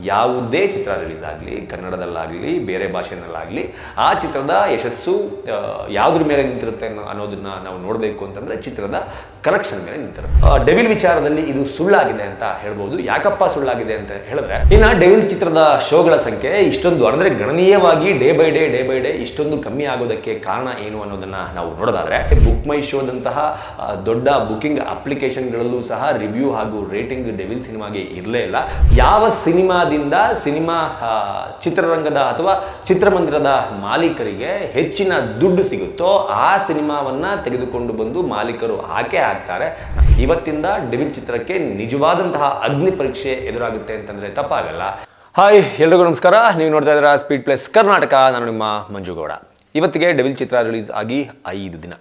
ಯಾವುದೇ ಚಿತ್ರ ರಿಲೀಸ್ ಆಗಲಿ, ಕನ್ನಡದಲ್ಲಾಗಲಿ ಬೇರೆ ಭಾಷೆಯಲ್ಲಾಗಲಿ, ಆ ಚಿತ್ರದ ಯಶಸ್ಸು ಯಾವುದ್ರ ಮೇಲೆ ನಿಂತಿರುತ್ತೆ ಅನ್ನೋದನ್ನ ನಾವು ನೋಡಬೇಕು ಅಂತಂದರೆ ಚಿತ್ರದ ಕಲೆಕ್ಷನ್ ಮೇಲೆ ನಿಂತಿರುತ್ತೆ. ಡೆವಿಲ್ ವಿಚಾರದಲ್ಲಿ ಇದು ಸುಳ್ಳಾಗಿದೆ ಅಂತ ಹೇಳ್ಬೋದು. ಯಾಕಪ್ಪ ಸುಳ್ಳಾಗಿದೆ ಅಂತ ಹೇಳಿದ್ರೆ, ಇನ್ನು ಡೆವಿಲ್ ಚಿತ್ರದ ಶೋಗಳ ಸಂಖ್ಯೆ ಇಷ್ಟೊಂದು ಅಂದರೆ ಗಣನೀಯವಾಗಿ ಡೇ ಬೈ ಡೇ ಇಷ್ಟೊಂದು ಕಮ್ಮಿ ಆಗೋದಕ್ಕೆ ಕಾರಣ ಏನು ಅನ್ನೋದನ್ನ ನಾವು ನೋಡೋದಾದ್ರೆ, ಬುಕ್ ಮೈ ಶೋದಂತಹ ದೊಡ್ಡ ಬುಕಿಂಗ್ ಅಪ್ಲಿಕೇಶನ್ಗಳಲ್ಲೂ ಸಹ ರಿವ್ಯೂ ಹಾಗೂ ರೇಟಿಂಗ್ ಡೆವಿಲ್ ಸಿನಿಮಾಗೆ ಇರಲೇ ಇಲ್ಲ. ಯಾವ ಸಿನಿಮಾದಿಂದ ಸಿನಿಮಾ ಚಿತ್ರರಂಗದ ಅಥವಾ ಚಿತ್ರಮಂದಿರದ ಮಾಲೀಕರಿಗೆ ಹೆಚ್ಚಿನ ದುಡ್ಡು ಸಿಗುತ್ತೋ ಆ ಸಿನಿಮಾವನ್ನ ತೆಗೆದುಕೊಂಡು ಬಂದು ಮಾಲೀಕರು ಹಾಕ್ತಾರೆ. ಇವತ್ತಿಂದ ಡೆವಿಲ್ ಚಿತ್ರಕ್ಕೆ ನಿಜವಾದಂತಹ ಅಗ್ನಿ ಪರೀಕ್ಷೆ ಎದುರಾಗುತ್ತೆ ಅಂತಂದ್ರೆ ತಪ್ಪಾಗಲ್ಲ. ಹಾಯ್, ಎಲ್ರಿಗೂ ನಮಸ್ಕಾರ. ನೀವು ನೋಡ್ತಾ ಇದ್ದೀರಾ ಸ್ಪೀಡ್ ಪ್ಲಸ್ ಕರ್ನಾಟಕ. ನಾನು ನಿಮ್ಮ ಮಂಜುಗೌಡ. ಇವತ್ತಿಗೆ ಡೆವಿಲ್ ಚಿತ್ರ ರಿಲೀಸ್ ಆಗಿ 5 ದಿನ.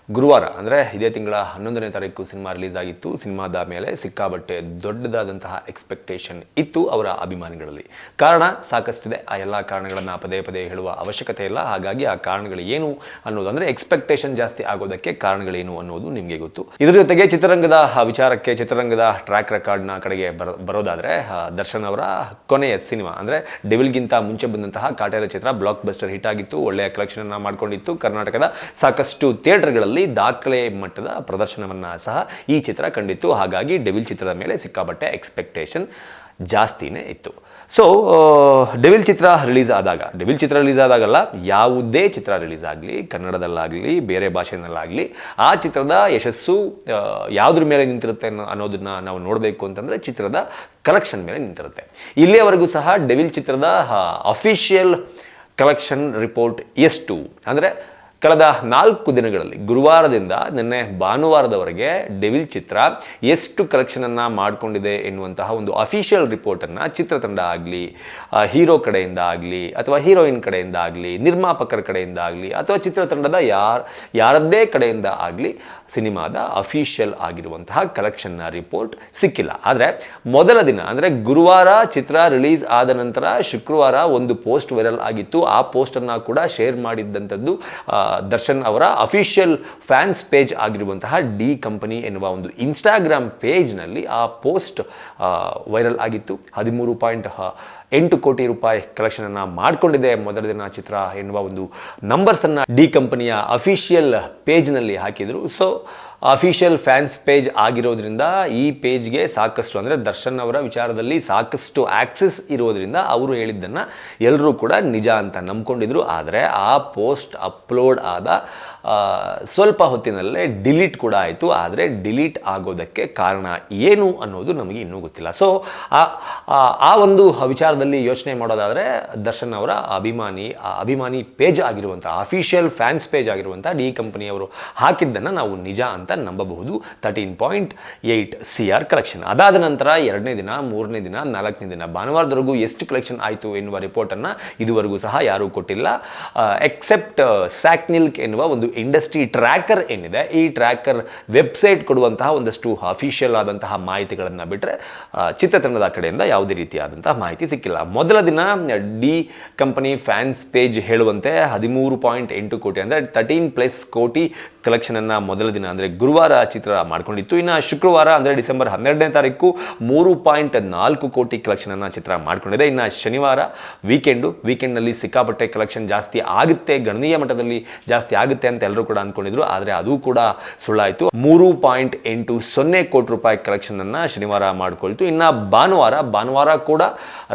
ಗುರುವಾರ ಅಂದರೆ ಇದೇ ತಿಂಗಳ 11ನೇ ತಾರೀಕು ಸಿನಿಮಾ ರಿಲೀಸ್ ಆಗಿತ್ತು. ಸಿನಿಮಾದ ಮೇಲೆ ಸಿಕ್ಕಾಬಟ್ಟೆ ದೊಡ್ಡದಾದಂತಹ ಎಕ್ಸ್ಪೆಕ್ಟೇಷನ್ ಇತ್ತು ಅವರ ಅಭಿಮಾನಿಗಳಲ್ಲಿ. ಕಾರಣ ಸಾಕಷ್ಟಿದೆ. ಆ ಎಲ್ಲ ಕಾರಣಗಳನ್ನು ಪದೇ ಪದೇ ಹೇಳುವ ಅವಶ್ಯಕತೆ ಇಲ್ಲ. ಹಾಗಾಗಿ ಆ ಕಾರಣಗಳು ಏನು ಅನ್ನೋದು, ಅಂದರೆ ಎಕ್ಸ್ಪೆಕ್ಟೇಷನ್ ಜಾಸ್ತಿ ಆಗೋದಕ್ಕೆ ಕಾರಣಗಳೇನು ಅನ್ನೋದು ನಿಮಗೆ ಗೊತ್ತು. ಇದ್ರ ಜೊತೆಗೆ ಚಿತ್ರರಂಗದ ವಿಚಾರಕ್ಕೆ, ಚಿತ್ರರಂಗದ ಟ್ರ್ಯಾಕ್ ರೆಕಾರ್ಡ್ನ ಕಡೆಗೆ ಬರೋದಾದರೆ, ದರ್ಶನ್ ಅವರ ಕೊನೆಯ ಸಿನಿಮಾ ಅಂದರೆ ಡೆವಿಲ್ಗಿಂತ ಮುಂಚೆ ಬಂದಂತಹ ಕಾಟೇರ ಚಿತ್ರ ಬ್ಲಾಕ್ ಬಸ್ಟರ್ ಹಿಟ್ ಆಗಿತ್ತು. ಒಳ್ಳೆಯ ಕಲೆಕ್ಷನ್ ಮಾಡಿಕೊಂಡಿತ್ತು. ಕರ್ನಾಟಕದ ಸಾಕಷ್ಟು ಥಿಯೇಟರ್ಗಳಲ್ಲಿ ದಾಖಲೆ ಮಟ್ಟದ ಪ್ರದರ್ಶನವನ್ನು ಸಹ ಈ ಚಿತ್ರ ಕಂಡಿತ್ತು. ಹಾಗಾಗಿ ಡೆವಿಲ್ ಚಿತ್ರದ ಮೇಲೆ ಸಿಕ್ಕಾಬಟ್ಟೆ ಎಕ್ಸ್ಪೆಕ್ಟೇಷನ್ ಜಾಸ್ತಿನೇ ಇತ್ತು. ಸೊ ಡೆವಿಲ್ ಚಿತ್ರ ರಿಲೀಸ್ ಆದಾಗಲ್ಲ, ಯಾವುದೇ ಚಿತ್ರ ರಿಲೀಸ್ ಆಗಲಿ, ಕನ್ನಡದಲ್ಲಾಗಲಿ ಬೇರೆ ಭಾಷೆಯಲ್ಲಾಗಲಿ, ಆ ಚಿತ್ರದ ಯಶಸ್ಸು ಯಾವುದ್ರ ಮೇಲೆ ನಿಂತಿರುತ್ತೆ ಅನ್ನೋದನ್ನ ನಾವು ನೋಡಬೇಕು ಅಂತಂದರೆ ಚಿತ್ರದ ಕಲೆಕ್ಷನ್ ಮೇಲೆ ನಿಂತಿರುತ್ತೆ. ಇಲ್ಲಿಯವರೆಗೂ ಸಹ ಡೆವಿಲ್ ಚಿತ್ರದ ಅಫಿಷಿಯಲ್ ಕಲೆಕ್ಷನ್ ರಿಪೋರ್ಟ್ ಎಷ್ಟು ಅಂದರೆ, ಕಳೆದ 4 ದಿನಗಳಲ್ಲಿ ಗುರುವಾರದಿಂದ ನಿನ್ನೆ ಭಾನುವಾರದವರೆಗೆ ಡೆವಿಲ್ ಚಿತ್ರ ಎಷ್ಟು ಕಲೆಕ್ಷನನ್ನು ಮಾಡಿಕೊಂಡಿದೆ ಎನ್ನುವಂತಹ ಒಂದು ಅಫಿಷಿಯಲ್ ರಿಪೋರ್ಟನ್ನು ಚಿತ್ರತಂಡ ಆಗಲಿ, ಹೀರೋ ಕಡೆಯಿಂದ ಆಗಲಿ ಅಥವಾ ಹೀರೋಯಿನ್ ಕಡೆಯಿಂದ ಆಗಲಿ, ನಿರ್ಮಾಪಕರ ಕಡೆಯಿಂದ ಆಗಲಿ ಅಥವಾ ಚಿತ್ರತಂಡದ ಯಾರದ್ದೇ ಕಡೆಯಿಂದ ಆಗಲಿ ಸಿನಿಮಾದ ಅಫಿಷಿಯಲ್ ಆಗಿರುವಂತಹ ಕಲೆಕ್ಷನ್ನ ರಿಪೋರ್ಟ್ ಸಿಕ್ಕಿಲ್ಲ. ಆದರೆ ಮೊದಲ ದಿನ ಅಂದರೆ ಗುರುವಾರ ಚಿತ್ರ ರಿಲೀಸ್ ಆದ ನಂತರ ಶುಕ್ರವಾರ ಒಂದು ಪೋಸ್ಟ್ ವೈರಲ್ ಆಗಿತ್ತು. ಆ ಪೋಸ್ಟನ್ನು ಕೂಡ ಶೇರ್ ಮಾಡಿದ್ದಂಥದ್ದು ದರ್ಶನ್ ಅವರ ಅಫಿಷಿಯಲ್ ಫ್ಯಾನ್ಸ್ ಪೇಜ್ ಆಗಿರುವಂತಹ ಡಿ ಕಂಪನಿ ಎನ್ನುವ ಒಂದು ಇನ್ಸ್ಟಾಗ್ರಾಮ್ ಪೇಜ್ನಲ್ಲಿ ಆ ಪೋಸ್ಟ್ ವೈರಲ್ ಆಗಿತ್ತು. 13.8 ಕೋಟಿ ರೂಪಾಯಿ ಕಲೆಕ್ಷನನ್ನು ಮಾಡಿಕೊಂಡಿದೆ ಮೊದಲ ದಿನ ಚಿತ್ರ ಎನ್ನುವ ಒಂದು ನಂಬರ್ಸನ್ನು ಡಿ ಕಂಪನಿಯ ಅಫಿಷಿಯಲ್ ಪೇಜ್ನಲ್ಲಿ ಹಾಕಿದರು. ಸೊ ಅಫಿಷಿಯಲ್ ಫ್ಯಾನ್ಸ್ ಪೇಜ್ ಆಗಿರೋದ್ರಿಂದ ಈ ಪೇಜ್ಗೆ ಸಾಕಷ್ಟು, ಅಂದರೆ ದರ್ಶನ್ ಅವರ ವಿಚಾರದಲ್ಲಿ ಸಾಕಷ್ಟು ಆಕ್ಸೆಸ್ ಇರೋದ್ರಿಂದ ಅವರು ಹೇಳಿದ್ದನ್ನು ಎಲ್ಲರೂ ಕೂಡ ನಿಜ ಅಂತ ನಂಬ್ಕೊಂಡಿದ್ರು. ಆದರೆ ಆ ಪೋಸ್ಟ್ ಅಪ್ಲೋಡ್ ಆದ ಸ್ವಲ್ಪ ಹೊತ್ತಿನಲ್ಲೇ ಡಿಲೀಟ್ ಕೂಡ ಆಯಿತು. ಆದರೆ ಡಿಲೀಟ್ ಆಗೋದಕ್ಕೆ ಕಾರಣ ಏನು ಅನ್ನೋದು ನಮಗೆ ಇನ್ನೂ ಗೊತ್ತಿಲ್ಲ. ಸೊ ಆ ಒಂದು ವಿಚಾರದಲ್ಲಿ ಯೋಚನೆ ಮಾಡೋದಾದರೆ, ದರ್ಶನ್ ಅವರ ಅಭಿಮಾನಿ ಪೇಜ್ ಆಗಿರುವಂಥ ಅಫಿಷಿಯಲ್ ಫ್ಯಾನ್ಸ್ ಪೇಜ್ ಆಗಿರುವಂಥ ಡಿ ಕಂಪನಿಯವರು ಹಾಕಿದ್ದನ್ನು ನಾವು ನಿಜ ಅಂತ ನಂಬಬಹುದು. 13.8 CR ಕಲೆಕ್ಷನ್. ಅದಾದ ನಂತರ 2ನೇ ದಿನ, 3ನೇ ದಿನ, 4ನೇ ದಿನ ಭಾನುವಾರದವರೆಗೂ ಎಷ್ಟು ಕಲೆಕ್ಷನ್ ಆಯಿತು ಎನ್ನುವ ರಿಪೋರ್ಟನ್ನು ಇದುವರೆಗೂ ಸಹ ಯಾರೂ ಕೊಟ್ಟಿಲ್ಲ. ಎಕ್ಸೆಪ್ಟ್ ಸ್ಯಾಕ್ನಿಲ್ಕ್ ಎನ್ನುವ ಒಂದು ಇಂಡಸ್ಟ್ರಿ ಟ್ರ್ಯಾಕರ್ ಏನಿದೆ, ಈ ಟ್ರ್ಯಾಕರ್ ವೆಬ್ಸೈಟ್ ಕೊಡುವಂತಹ ಒಂದಷ್ಟು ಅಫಿಷಿಯಲ್ ಆದಂತಹ ಮಾಹಿತಿಗಳನ್ನು ಬಿಟ್ಟರೆ ಚಿತ್ರತಂಡದ ಕಡೆಯಿಂದ ಯಾವುದೇ ರೀತಿಯಾದಂತಹ ಮಾಹಿತಿ ಸಿಕ್ಕಿಲ್ಲ. ಮೊದಲ ದಿನ ಡಿ ಕಂಪನಿ ಫ್ಯಾನ್ಸ್ ಪೇಜ್ ಹೇಳುವಂತೆ 13.8 ಕೋಟಿ ಅಂದರೆ 13+ ಕೋಟಿ ಕಲೆಕ್ಷನನ್ನು ಮೊದಲ ದಿನ ಅಂದರೆ ಗುರುವಾರ ಚಿತ್ರ ಮಾಡಿಕೊಂಡಿತ್ತು. ಇನ್ನು ಶುಕ್ರವಾರ ಅಂದರೆ ಡಿಸೆಂಬರ್ 12ನೇ ತಾರೀಕು 3.4 ಕೋಟಿ ಕಲೆಕ್ಷನನ್ನು ಚಿತ್ರ ಮಾಡಿಕೊಂಡಿದೆ. ಇನ್ನು ಶನಿವಾರ ವೀಕೆಂಡ್ನಲ್ಲಿ ಸಿಕ್ಕಾಪಟ್ಟೆ ಕಲೆಕ್ಷನ್ ಜಾಸ್ತಿ ಆಗುತ್ತೆ, ಗಣನೀಯ ಮಟ್ಟದಲ್ಲಿ ಜಾಸ್ತಿ ಆಗುತ್ತೆ ಅಂತ ಎಲ್ಲರೂ ಕೂಡ ಅಂದ್ಕೊಂಡಿದ್ರು. ಆದರೆ ಅದು ಕೂಡ ಸುಳ್ಳಾಯಿತು. 3.80 ಕೋಟಿ ರೂಪಾಯಿ ಕಲೆಕ್ಷನನ್ನು ಶನಿವಾರ ಮಾಡಿಕೊಳ್ತು. ಇನ್ನು ಭಾನುವಾರ ಕೂಡ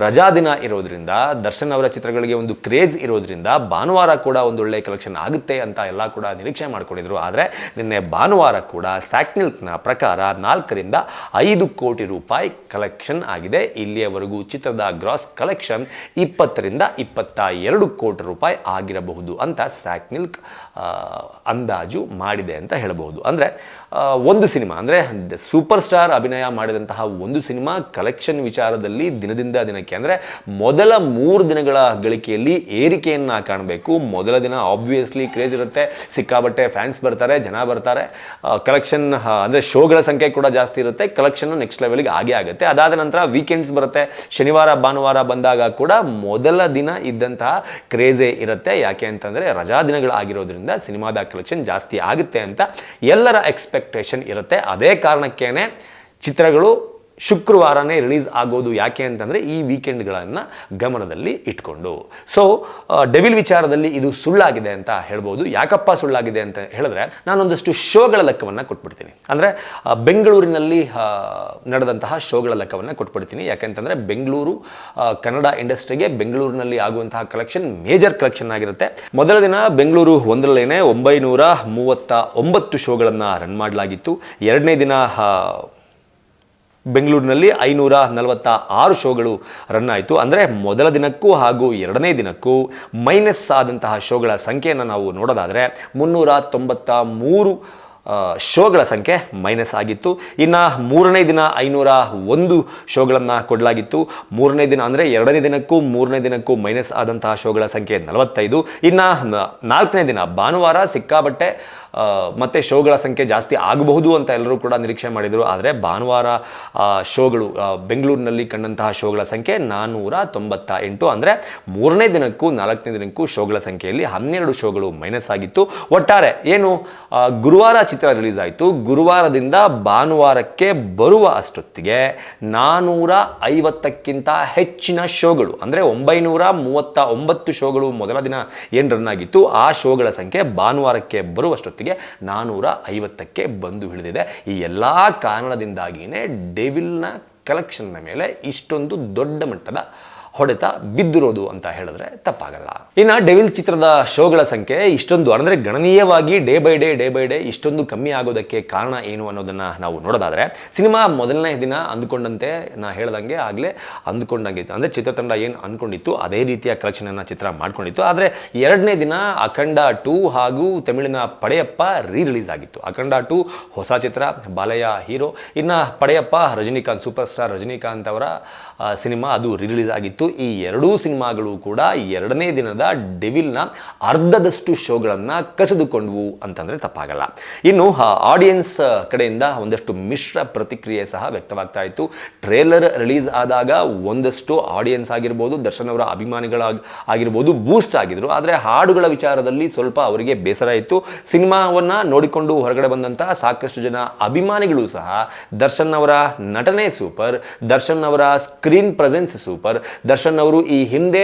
ರಜಾ ದಿನ ಇರೋದ್ರಿಂದ, ದರ್ಶನ್ ಅವರ ಚಿತ್ರಗಳಿಗೆ ಒಂದು ಕ್ರೇಜ್ ಇರೋದ್ರಿಂದ ಭಾನುವಾರ ಕೂಡ ಒಂದೊಳ್ಳೆ ಕಲೆಕ್ಷನ್ ಆಗುತ್ತೆ ಅಂತ ಎಲ್ಲ ಕೂಡ ನಿರೀಕ್ಷೆ ಮಾಡ್ಕೊಂಡಿದ್ರು. ಆದರೆ ನಿನ್ನೆ ಭಾನುವಾರ ಕೂಡ ಸ್ಯಾಕ್ನಿಲ್ಕ್ನ ಪ್ರಕಾರ 4ರಿಂದ 5 ಕೋಟಿ ರೂಪಾಯಿ ಕಲೆಕ್ಷನ್ ಆಗಿದೆ. ಇಲ್ಲಿಯವರೆಗೂ ಚಿತ್ರದ ಗ್ರಾಸ್ ಕಲೆಕ್ಷನ್ 20ರಿಂದ 22 ಕೋಟಿ ರೂಪಾಯಿ ಆಗಿರಬಹುದು ಅಂತ ಸ್ಯಾಕ್ನಿಲ್ಕ್ ಅಂದಾಜು ಮಾಡಿದೆ ಅಂತ ಹೇಳಬಹುದು. ಅಂದರೆ ಒಂದು ಸಿನಿಮಾ ಅಂದರೆ ಸೂಪರ್ ಸ್ಟಾರ್ ಅಭಿನಯ ಮಾಡಿದಂತಹ ಒಂದು ಸಿನಿಮಾ ಕಲೆಕ್ಷನ್ ವಿಚಾರದಲ್ಲಿ ದಿನದಿಂದ ದಿನಕ್ಕೆ, ಅಂದರೆ ಮೊದಲ 3 ದಿನಗಳ ಗಳಿಕೆಯಲ್ಲಿ ಏರಿಕೆಯನ್ನು ಕಾಣಬೇಕು. ಮೊದಲ ದಿನ ಆಬ್ವಿಯಸ್ಲಿ ಕ್ರೇಜ್ ಇರುತ್ತೆ, ಸಿಕ್ಕಾಬಟ್ಟೆ ಫ್ಯಾನ್ಸ್ ಬರ್ತಾರೆ, ಜನ ಬರ್ತಾರೆ, ಕಲೆಕ್ಷನ್ ಅಂದರೆ ಶೋಗಳ ಸಂಖ್ಯೆ ಕೂಡ ಜಾಸ್ತಿ ಇರುತ್ತೆ, ಕಲೆಕ್ಷನ್ ನೆಕ್ಸ್ಟ್ ಲೆವೆಲ್ಗೆ ಆಗೇ ಆಗುತ್ತೆ. ಅದಾದ ನಂತರ ವೀಕೆಂಡ್ಸ್ ಬರುತ್ತೆ. ಶನಿವಾರ ಭಾನುವಾರ ಬಂದಾಗ ಕೂಡ ಮೊದಲ ದಿನ ಇದ್ದಂತಹ ಕ್ರೇಜೇ ಇರುತ್ತೆ. ಯಾಕೆ ಅಂತಂದರೆ ರಜಾ ದಿನಗಳಾಗಿರೋದ್ರಿಂದ ಸಿನಿಮಾದ ಕಲೆಕ್ಷನ್ ಜಾಸ್ತಿ ಆಗುತ್ತೆ ಅಂತ ಎಲ್ಲರ ಎಕ್ಸ್ಪೆಕ್ಟೇಷನ್ ಇರುತ್ತೆ. ಅದೇ ಕಾರಣಕ್ಕೇನೆ ಚಿತ್ರಗಳು ಶುಕ್ರವಾರನೇ ರಿಲೀಸ್ ಆಗೋದು. ಯಾಕೆ ಅಂತಂದರೆ ಈ ವೀಕೆಂಡ್ಗಳನ್ನು ಗಮನದಲ್ಲಿ ಇಟ್ಕೊಂಡು. ಸೊ ಡೆವಿಲ್ ವಿಚಾರದಲ್ಲಿ ಇದು ಸುಳ್ಳಾಗಿದೆ ಅಂತ ಹೇಳ್ಬೋದು. ಯಾಕಪ್ಪ ಸುಳ್ಳಾಗಿದೆ ಅಂತ ಹೇಳಿದ್ರೆ, ನಾನೊಂದಷ್ಟು ಶೋಗಳ ಲೆಕ್ಕವನ್ನು ಕೊಟ್ಬಿಡ್ತೀನಿ. ಅಂದರೆ ಬೆಂಗಳೂರಿನಲ್ಲಿ ನಡೆದಂತಹ ಶೋಗಳ ಲೆಕ್ಕವನ್ನು ಕೊಟ್ಬಿಡ್ತೀನಿ. ಯಾಕೆಂತಂದರೆ ಬೆಂಗಳೂರು ಕನ್ನಡ ಇಂಡಸ್ಟ್ರಿಗೆ ಬೆಂಗಳೂರಿನಲ್ಲಿ ಆಗುವಂತಹ ಕಲೆಕ್ಷನ್ ಮೇಜರ್ ಕಲೆಕ್ಷನ್ ಆಗಿರುತ್ತೆ. ಮೊದಲ ದಿನ ಬೆಂಗಳೂರು ಒಂದರಲ್ಲೇನೆ 939 ಶೋಗಳನ್ನು ರನ್ ಮಾಡಲಾಗಿತ್ತು. ಎರಡನೇ ದಿನ ಬೆಂಗಳೂರಿನಲ್ಲಿ 546 ಶೋಗಳು ರನ್ ಆಯಿತು. ಅಂದರೆ ಮೊದಲ ದಿನಕ್ಕೂ ಹಾಗೂ ಎರಡನೇ ದಿನಕ್ಕೂ ಮೈನಸ್ ಆದಂತಹ ಶೋಗಳ ಸಂಖ್ಯೆಯನ್ನು ನಾವು ನೋಡೋದಾದರೆ 393 ಶೋಗಳ ಸಂಖ್ಯೆ ಮೈನಸ್ ಆಗಿತ್ತು. ಇನ್ನು ಮೂರನೇ ದಿನ 501 ಶೋಗಳನ್ನು ಕೊಡಲಾಗಿತ್ತು. ಮೂರನೇ ದಿನ ಅಂದರೆ ಎರಡನೇ ದಿನಕ್ಕೂ ಮೂರನೇ ದಿನಕ್ಕೂ ಮೈನಸ್ ಆದಂತಹ ಶೋಗಳ ಸಂಖ್ಯೆ 45. ಇನ್ನು ನಾಲ್ಕನೇ ದಿನ ಭಾನುವಾರ ಸಿಕ್ಕಾಬಟ್ಟೆ ಮತ್ತು ಶೋಗಳ ಸಂಖ್ಯೆ ಜಾಸ್ತಿ ಆಗಬಹುದು ಅಂತ ಎಲ್ಲರೂ ಕೂಡ ನಿರೀಕ್ಷೆ ಮಾಡಿದರು. ಆದರೆ ಭಾನುವಾರ ಶೋಗಳು ಬೆಂಗಳೂರಿನಲ್ಲಿ ಕಂಡಂತಹ ಶೋಗಳ ಸಂಖ್ಯೆ 498. ಅಂದರೆ ಮೂರನೇ ದಿನಕ್ಕೂ ನಾಲ್ಕನೇ ದಿನಕ್ಕೂ ಶೋಗಳ ಸಂಖ್ಯೆಯಲ್ಲಿ 12 ಶೋಗಳು ಮೈನಸ್ ಆಗಿತ್ತು. ಒಟ್ಟಾರೆ ಏನು ಗುರುವಾರ ಚಿತ್ರ ರಿಲೀಸ್ ಆಯಿತು. ಗುರುವಾರದಿಂದ ಭಾನುವಾರಕ್ಕೆ ಬರುವ ಅಷ್ಟೊತ್ತಿಗೆ 450ಕ್ಕಿಂತ ಹೆಚ್ಚಿನ ಶೋಗಳು, ಅಂದರೆ 939 ಶೋಗಳು ಮೊದಲ ದಿನ ಏನು ರನ್ ಆಗಿತ್ತು ಆ ಶೋಗಳ ಸಂಖ್ಯೆ ಭಾನುವಾರಕ್ಕೆ ಬರುವಷ್ಟೊತ್ತಿಗೆ 450ಕ್ಕೆ ಬಂದು ಹಿಡಿದಿದೆ. ಈ ಎಲ್ಲ ಕಾರಣದಿಂದಾಗಿಯೇ ಡೆವಿಲ್ನ ಕಲೆಕ್ಷನ್ನ ಮೇಲೆ ಇಷ್ಟೊಂದು ದೊಡ್ಡ ಮಟ್ಟದ ಹೊಡೆತ ಬಿದ್ದಿರೋದು ಅಂತ ಹೇಳಿದ್ರೆ ತಪ್ಪಾಗಲ್ಲ. ಇನ್ನು ಡೆವಿಲ್ ಚಿತ್ರದ ಶೋಗಳ ಸಂಖ್ಯೆ ಇಷ್ಟೊಂದು ಅಂದರೆ ಗಣನೀಯವಾಗಿ ಡೇ ಬೈ ಡೇ ಇಷ್ಟೊಂದು ಕಮ್ಮಿ ಆಗೋದಕ್ಕೆ ಕಾರಣ ಏನು ಅನ್ನೋದನ್ನು ನಾವು ನೋಡೋದಾದರೆ, ಸಿನಿಮಾ ಮೊದಲನೇ ದಿನ ಅಂದ್ಕೊಂಡಂತೆ ನಾ ಹೇಳ್ದಂಗೆ ಆಗಲೇ ಅಂದ್ಕೊಂಡಂಗಿತ್ತು. ಅಂದರೆ ಚಿತ್ರತಂಡ ಏನು ಅಂದ್ಕೊಂಡಿತ್ತು ಅದೇ ರೀತಿಯ ಕಲೆಕ್ಷನನ್ನು ಚಿತ್ರ ಮಾಡ್ಕೊಂಡಿತ್ತು. ಆದರೆ ಎರಡನೇ ದಿನ ಅಖಂಡ 2 ಹಾಗೂ ತಮಿಳಿನ ಪಡೆಯಪ್ಪ ರಿಲೀಸ್ ಆಗಿತ್ತು. ಅಖಂಡ 2 ಹೊಸ ಚಿತ್ರ, ಬಾಲಯ್ಯ ಹೀರೋ. ಇನ್ನು ಪಡೆಯಪ್ಪ ರಜನಿಕಾಂತ್, ಸೂಪರ್ ಸ್ಟಾರ್ ರಜನಿಕಾಂತ್ ಅವರ ಸಿನಿಮಾ, ಅದು ರಿಲೀಸ್ ಆಗಿತ್ತು. ಈ ಎರಡೂ ಸಿನಿಮಾಗಳು ಕೂಡ ಎರಡನೇ ದಿನದ ಡೆವಿಲ್ನ ಅರ್ಧದಷ್ಟು ಶೋಗಳನ್ನು ಕಸಿದುಕೊಂಡ್ವು ಅಂತಂದರೆ ತಪ್ಪಾಗಲ್ಲ. ಇನ್ನು ಆಡಿಯನ್ಸ್ ಕಡೆಯಿಂದ ಒಂದಷ್ಟು ಮಿಶ್ರ ಪ್ರತಿಕ್ರಿಯೆ ಸಹ ವ್ಯಕ್ತವಾಗ್ತಾ ಇತ್ತು. ಟ್ರೇಲರ್ ರಿಲೀಸ್ ಆದಾಗ ಒಂದಷ್ಟು ಆಡಿಯನ್ಸ್ ಆಗಿರ್ಬೋದು, ದರ್ಶನ್ ಅವರ ಅಭಿಮಾನಿಗಳಾಗಿರ್ಬೋದು ಬೂಸ್ಟ್ ಆಗಿದ್ರು. ಆದರೆ ಹಾಡುಗಳ ವಿಚಾರದಲ್ಲಿ ಸ್ವಲ್ಪ ಅವರಿಗೆ ಬೇಸರ ಇತ್ತು. ಸಿನಿಮಾವನ್ನು ನೋಡಿಕೊಂಡು ಹೊರಗಡೆ ಬಂದಂತಹ ಸಾಕಷ್ಟು ಜನ ಅಭಿಮಾನಿಗಳು ಸಹ ದರ್ಶನ್ ಅವರ ನಟನೆ ಸೂಪರ್, ದರ್ಶನ್ ಅವರ ಸ್ಕ್ರೀನ್ ಪ್ರೆಸೆನ್ಸ್ ಸೂಪರ್, ದರ್ಶನ್ ಅವರು ಈ ಹಿಂದೆ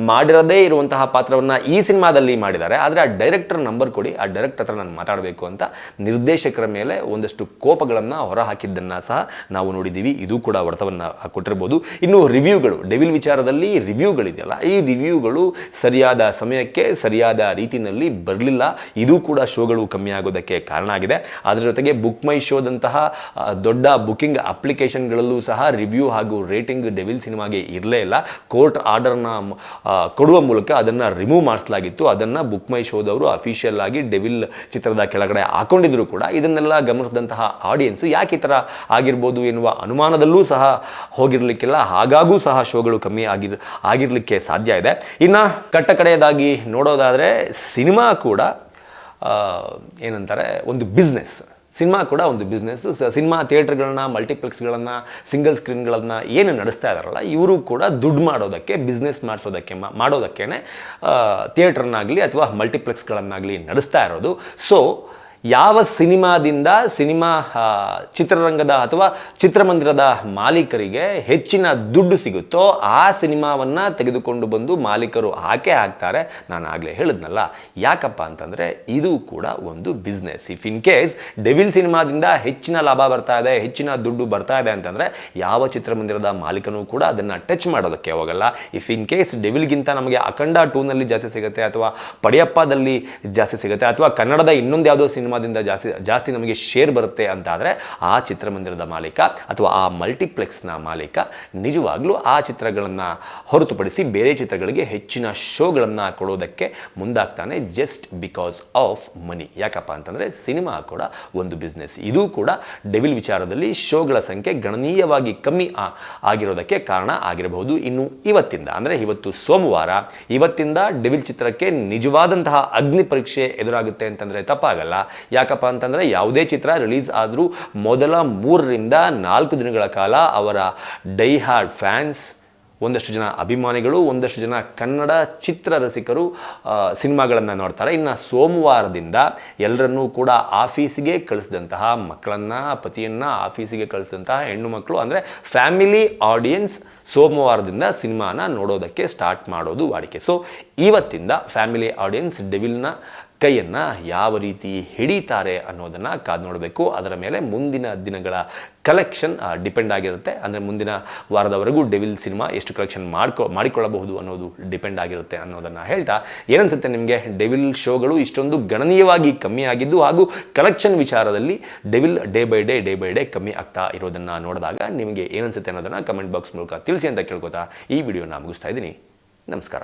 ಮಾಡಿರದೇ ಇರುವಂತಹ ಪಾತ್ರವನ್ನು ಈ ಸಿನಿಮಾದಲ್ಲಿ ಮಾಡಿದ್ದಾರೆ. ಆದರೆ ಆ ಡೈರೆಕ್ಟರ್ ನಂಬರ್ ಕೊಡಿ, ಆ ಡೈರೆಕ್ಟರ್ ಹತ್ರ ನಾನು ಮಾತಾಡಬೇಕು ಅಂತ ನಿರ್ದೇಶಕರ ಮೇಲೆ ಒಂದಷ್ಟು ಕೋಪಗಳನ್ನು ಹೊರಹಾಕಿದ್ದನ್ನು ಸಹ ನಾವು ನೋಡಿದ್ದೀವಿ. ಇದು ಕೂಡ ಹೊಡೆತವನ್ನು ಕೊಟ್ಟಿರ್ಬೋದು. ಇನ್ನು ರಿವ್ಯೂಗಳು, ಡೆವಿಲ್ ವಿಚಾರದಲ್ಲಿ ರಿವ್ಯೂಗಳಿದೆಯಲ್ಲ, ಈ ರಿವ್ಯೂಗಳು ಸರಿಯಾದ ಸಮಯಕ್ಕೆ ಸರಿಯಾದ ರೀತಿಯಲ್ಲಿ ಬರಲಿಲ್ಲ. ಇದು ಕೂಡ ಶೋಗಳು ಕಮ್ಮಿ ಆಗೋದಕ್ಕೆ ಕಾರಣ ಆಗಿದೆ. ಅದರ ಜೊತೆಗೆ ಬುಕ್ ಮೈ ಶೋದಂತಹ ದೊಡ್ಡ ಬುಕಿಂಗ್ ಅಪ್ಲಿಕೇಶನ್ಗಳಲ್ಲೂ ಸಹ ರಿವ್ಯೂ ಹಾಗೂ ರೇಟಿಂಗ್ ಡೆವಿಲ್ ಸಿನಿಮಾಗೆ ಇರಲೇ ಇಲ್ಲ. ಕೋರ್ಟ್ ಆರ್ಡರ್ನ ಕೊಡುವ ಮೂಲಕ ಅದನ್ನು ರಿಮೂವ್ ಮಾಡಿಸಲಾಗಿತ್ತು. ಅದನ್ನು ಬುಕ್ ಮೈ ಶೋದವರು ಅಫಿಷಿಯಲ್ ಆಗಿ ಡೆವಿಲ್ ಚಿತ್ರದ ಕೆಳಗಡೆ ಹಾಕೊಂಡಿದ್ರು ಕೂಡ ಇದನ್ನೆಲ್ಲ ಗಮನಿಸಿದಂತಹ ಆಡಿಯನ್ಸು ಯಾಕೆ ಈ ಥರ ಆಗಿರ್ಬೋದು ಎನ್ನುವ ಅನುಮಾನದಲ್ಲೂ ಸಹ ಹೋಗಿರಲಿಕ್ಕಿಲ್ಲ. ಹಾಗಾಗೂ ಸಹ ಶೋಗಳು ಕಮ್ಮಿ ಆಗಿರಲಿಕ್ಕೆ ಸಾಧ್ಯ ಇದೆ. ಇನ್ನು ಕಡೆಯದಾಗಿ ನೋಡೋದಾದರೆ ಸಿನಿಮಾ ಕೂಡ ಏನಂತಾರೆ ಒಂದು ಬಿಸ್ನೆಸ್. ಸಿನಿಮಾ ಕೂಡ ಒಂದು ಬಿಸ್ನೆಸ್ಸು. ಸಿನಿಮಾ ಥಿಯೇಟ್ರ್ಗಳನ್ನ, ಮಲ್ಟಿಪ್ಲೆಕ್ಸ್ಗಳನ್ನು, ಸಿಂಗಲ್ ಸ್ಕ್ರೀನ್ಗಳನ್ನು ಏನು ನಡೆಸ್ತಾ ಇದ್ದಾರಲ್ಲ, ಇವರು ಕೂಡ ದುಡ್ಡು ಮಾಡೋದಕ್ಕೆ, ಬಿಸ್ನೆಸ್ ಮಾಡೋದಕ್ಕೇ ಥಿಯೇಟ್ರನ್ನಾಗಲಿ ಅಥವಾ ಮಲ್ಟಿಪ್ಲೆಕ್ಸ್ಗಳನ್ನಾಗಲಿ ನಡೆಸ್ತಾ ಇರೋದು. ಸೊ ಯಾವ ಸಿನಿಮಾದಿಂದ ಚಿತ್ರರಂಗದ ಅಥವಾ ಚಿತ್ರಮಂದಿರದ ಮಾಲೀಕರಿಗೆ ಹೆಚ್ಚಿನ ದುಡ್ಡು ಸಿಗುತ್ತೋ ಆ ಸಿನಿಮಾವನ್ನು ತೆಗೆದುಕೊಂಡು ಬಂದು ಮಾಲೀಕರು ಹಾಕ್ತಾರೆ. ನಾನು ಆಗಲೇ ಹೇಳಿದ್ನಲ್ಲ, ಯಾಕಪ್ಪ ಅಂತಂದರೆ ಇದು ಕೂಡ ಒಂದು business. If in case devil ಸಿನಿಮಾದಿಂದ ಹೆಚ್ಚಿನ ಲಾಭ ಬರ್ತಾ ಇದೆ, ಹೆಚ್ಚಿನ ದುಡ್ಡು ಬರ್ತಾ ಇದೆ ಅಂತಂದರೆ ಯಾವ ಚಿತ್ರಮಂದಿರದ ಮಾಲೀಕನೂ ಕೂಡ ಅದನ್ನು ಟಚ್ ಮಾಡೋದಕ್ಕೆ ಹೋಗಲ್ಲ. ಇಫ್ ಇನ್ ಕೇಸ್ ಡೆವಿಲ್ಗಿಂತ ನಮಗೆ ಅಖಂಡ 2ನಲ್ಲಿ ಜಾಸ್ತಿ ಸಿಗುತ್ತೆ, ಅಥವಾ ಪಡೆಯಪ್ಪದಲ್ಲಿ ಜಾಸ್ತಿ ಸಿಗುತ್ತೆ, ಅಥವಾ ಕನ್ನಡದ ಇನ್ನೊಂದು ಯಾವುದೋ ಸಿನಿಮಾದಿಂದ ಜಾಸ್ತಿ ನಮಗೆ ಶೇರ್ ಬರುತ್ತೆ ಅಂತಾದರೆ ಆ ಚಿತ್ರಮಂದಿರದ ಮಾಲೀಕ ಅಥವಾ ಆ ಮಲ್ಟಿಪ್ಲೆಕ್ಸ್ನ ಮಾಲೀಕ ನಿಜವಾಗ್ಲೂ ಆ ಚಿತ್ರಗಳನ್ನು ಹೊರತುಪಡಿಸಿ ಬೇರೆ ಚಿತ್ರಗಳಿಗೆ ಹೆಚ್ಚಿನ ಶೋಗಳನ್ನು ಕೊಡೋದಕ್ಕೆ ಮುಂದಾಗ್ತಾನೆ, ಜಸ್ಟ್ ಬಿಕಾಸ್ ಆಫ್ ಮನಿ. ಯಾಕಪ್ಪ ಅಂತಂದರೆ ಸಿನಿಮಾ ಕೂಡ ಒಂದು ಬಿಸ್ನೆಸ್. ಇದು ಕೂಡ ಡೆವಿಲ್ ವಿಚಾರದಲ್ಲಿ ಶೋಗಳ ಸಂಖ್ಯೆ ಗಣನೀಯವಾಗಿ ಕಮ್ಮಿ ಆಗಿರೋದಕ್ಕೆ ಕಾರಣ ಆಗಿರಬಹುದು. ಇನ್ನು ಇವತ್ತಿಂದ, ಅಂದರೆ ಇವತ್ತು ಸೋಮವಾರ, ಇವತ್ತಿಂದ ಡೆವಿಲ್ ಚಿತ್ರಕ್ಕೆ ನಿಜವಾದಂತಹ ಅಗ್ನಿ ಪರೀಕ್ಷೆ ಎದುರಾಗುತ್ತೆ ಅಂತಂದರೆ ತಪ್ಪಾಗಲ್ಲ. ಯಾಕಪ್ಪ ಅಂತಂದರೆ ಯಾವುದೇ ಚಿತ್ರ ರಿಲೀಸ್ ಆದರೂ ಮೊದಲ 3 ರಿಂದ 4 ದಿನಗಳ ಕಾಲ ಅವರ ಡೈ ಹಾರ್ಡ್ ಫ್ಯಾನ್ಸ್ ಒಂದಷ್ಟು ಜನ ಅಭಿಮಾನಿಗಳು, ಒಂದಷ್ಟು ಜನ ಕನ್ನಡ ಚಿತ್ರರಸಿಕರು ಸಿನಿಮಾಗಳನ್ನು ನೋಡ್ತಾರೆ. ಇನ್ನು ಸೋಮವಾರದಿಂದ ಎಲ್ಲರನ್ನೂ ಕೂಡ ಆಫೀಸಿಗೆ ಕಳಿಸಿದಂತಹ ಮಕ್ಕಳನ್ನು, ಪತಿಯನ್ನು ಆಫೀಸಿಗೆ ಕಳಿಸಿದಂತಹ ಹೆಣ್ಣು ಮಕ್ಕಳು ಅಂದರೆ ಫ್ಯಾಮಿಲಿ ಆಡಿಯನ್ಸ್ ಸೋಮವಾರದಿಂದ ಸಿನಿಮಾನ ನೋಡೋದಕ್ಕೆ ಸ್ಟಾರ್ಟ್ ಮಾಡೋದು ವಾಡಿಕೆ. ಸೊ ಇವತ್ತಿಂದ ಫ್ಯಾಮಿಲಿ ಆಡಿಯನ್ಸ್ ಡೆವಿಲ್ನ ಕೈಯನ್ನು ಯಾವ ರೀತಿ ಹಿಡಿತಾರೆ ಅನ್ನೋದನ್ನು ಕಾದು ನೋಡಬೇಕು. ಅದರ ಮೇಲೆ ಮುಂದಿನ ದಿನಗಳ ಕಲೆಕ್ಷನ್ ಡಿಪೆಂಡ್ ಆಗಿರುತ್ತೆ. ಅಂದರೆ ಮುಂದಿನ ವಾರದವರೆಗೂ ಡೆವಿಲ್ ಸಿನಿಮಾ ಎಷ್ಟು ಕಲೆಕ್ಷನ್ ಮಾಡಿಕೊಳ್ಳಬಹುದು ಅನ್ನೋದು ಡಿಪೆಂಡ್ ಆಗಿರುತ್ತೆ ಅನ್ನೋದನ್ನು ಹೇಳ್ತಾ, ಏನನ್ಸುತ್ತೆ ನಿಮಗೆ ಡೆವಿಲ್ ಶೋಗಳು ಇಷ್ಟೊಂದು ಗಣನೀಯವಾಗಿ ಕಮ್ಮಿ ಆಗಿದ್ದು ಹಾಗೂ ಕಲೆಕ್ಷನ್ ವಿಚಾರದಲ್ಲಿ ಡೆವಿಲ್ ಡೇ ಬೈ ಡೇ ಕಮ್ಮಿ ಆಗ್ತಾ ಇರೋದನ್ನು ನೋಡಿದಾಗ ನಿಮಗೆ ಏನನ್ಸುತ್ತೆ ಅನ್ನೋದನ್ನು ಕಮೆಂಟ್ ಬಾಕ್ಸ್ ಮೂಲಕ ತಿಳಿಸಿ ಅಂತ ಕೇಳ್ಕೊತಾ ಈ ವಿಡಿಯೋನ ಮುಗಿಸ್ತಾ ಇದ್ದೀನಿ. ನಮಸ್ಕಾರ.